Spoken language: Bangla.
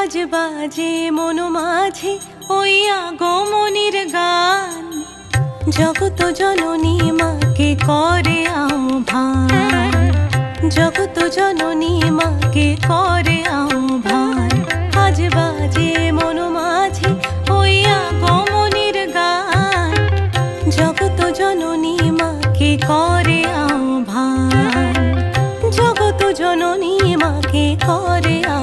আজ বাজে মন মাঝে ওই আগমনীর গান, জগত জননী মাকে করে আহ্বান, জগত জননী মাকে করে আহ্বান। আজ বাজে মন মাঝে ওই আগমনীর গান, জগত জননী মাকে করে আহ্বান, জগত জননী মাকে করে আহ্বান।